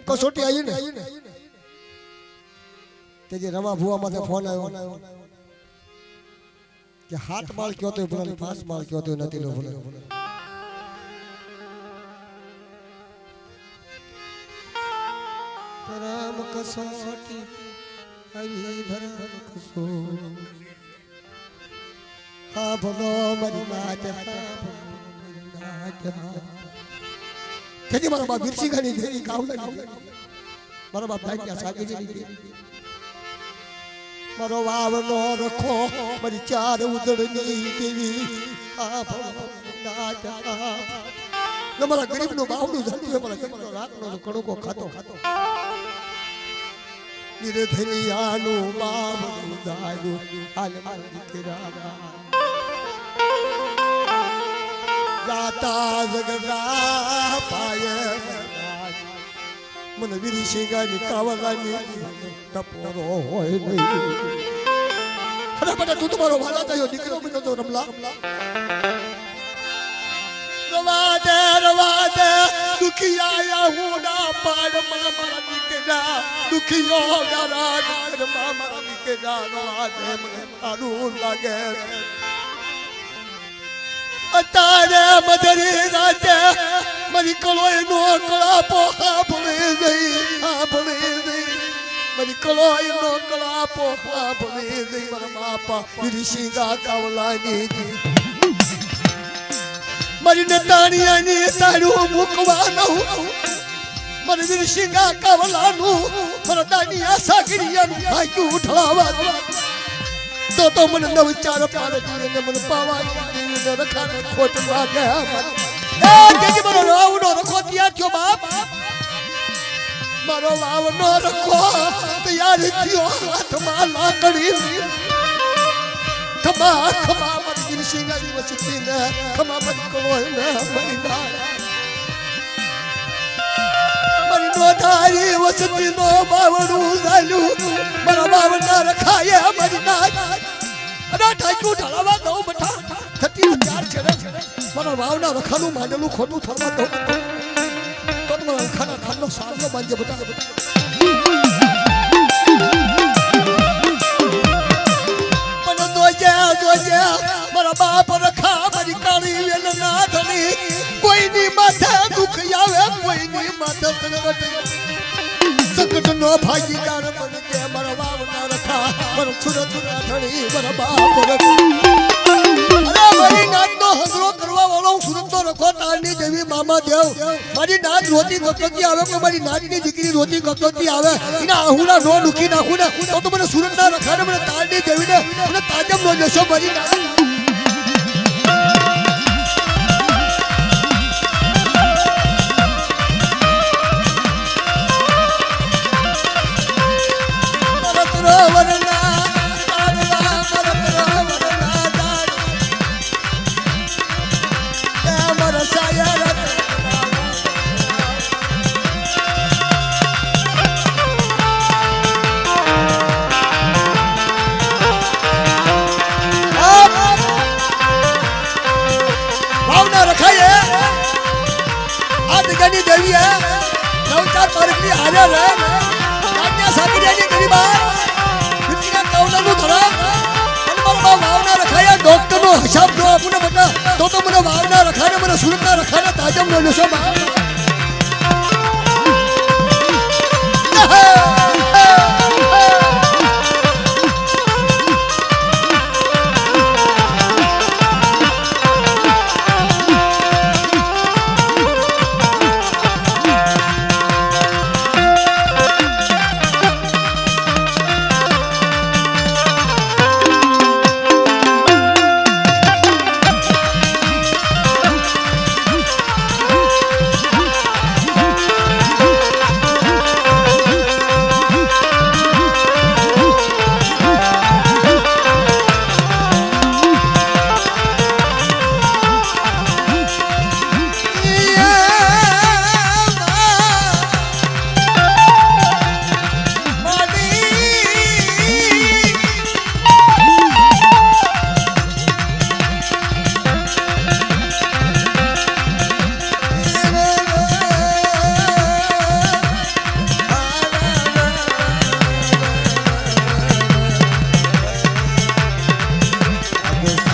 कसोटी आई ने ते जे रमा भुआ माथे फोन आयो કે 7 માળ કયો તો ભલે 5 માળ કયો તો નથી લો ભલે ધરમ કસોટી હરી ધરમ કસો હા ભલો મરી નાચ કેજી મારા બાપ બિરસી ગાની ઘેરી કાવલા મારા બાપ ભાગ્યા સાગી જી મારો વાવનો રખો મારી ચાર ઉદળની દેવી આ ભગવાન મારા ગરીબનું બાવડું જતું મારા ગરીબનો રાખનો કણુકો ખાતો નિર્ધનિયાનું બાવડું દાડું હાલ મારી દીકરા જાતા જગદા પાય મને વીરી સિંગાની કાવલાની ટપોરો હોય નહીં અરે બેટા તું તમારો વાલા થયો દીકરો બનો તો રમલા રવાદે દુખિયા હું ના પાડ મને મારા દીકરા દુખિયો મારા દીકરા મારા દીકરા રવાદે મને આનું લાગે અતારે મધરી રાતે મારી કલોય નો કળાપો ભણી ગઈ મારી કલોય નો કળાપો ભણી ગઈ મારા બાપા વીરી ગા કાવલાની મારી નતાણીયાની તારું મુકવાનું મારી વીરી ગા કાવલાનું મારા દાનિયા સાગરિયાનું ભાગ્યું ઉઠાવા તો મને નવ ચાર પાડે જીને મને પાવા દીને રખાને ખોટ લાગે એ કેજી મારો વાવનો રખો તૈયાર થયો બાપ મારો વાવનો રખો તૈયાર થયો હાથમાં લાકડી ખમા મારી વીરસિંગાની વસતી ને ખમા મારી કલોય ને મારી નોધારી વસતી નો બાવડું ઝાલ્યું મારા બાવના રખાય મારી નાચ અડા ઠાક્યું ઢળાવા દઉં બઠા થતી ચાર છેડે મારા વાવના રખાનું માંડેલું ખોટું થવા દઉં તો તમારા રખાના ધામનો સારનો બાંધે બટા પણ જોજે મારા બાપ રખા મારી કાળી વેલ ના ધણી કોઈની માથે દુખ આવે કોઈની માથે સંકટ નો ભાગીદાર બનજે મારા બાપના રખા મારા સુરત ના ધણી મારા બાપ અરે મારી નાતનો હસરો કરવા વાળો સુરત નો રખો તારની દેવી મામા દેવ મારી નાત રોતી ગતોતી આવે કે મારી નાતની દીકરી રોતી ગતોતી આવે એના આહુડા નો દુખી નાખું ને તો મને સુરત ના રખાને મને તારની દેવીને મને તાજમ નો જશો મારી નાત તો મને વાવના રખાને મને સુરતના રખાને તાજમ નો લેશો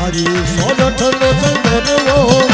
મારી સોરઠ નો સંગરવો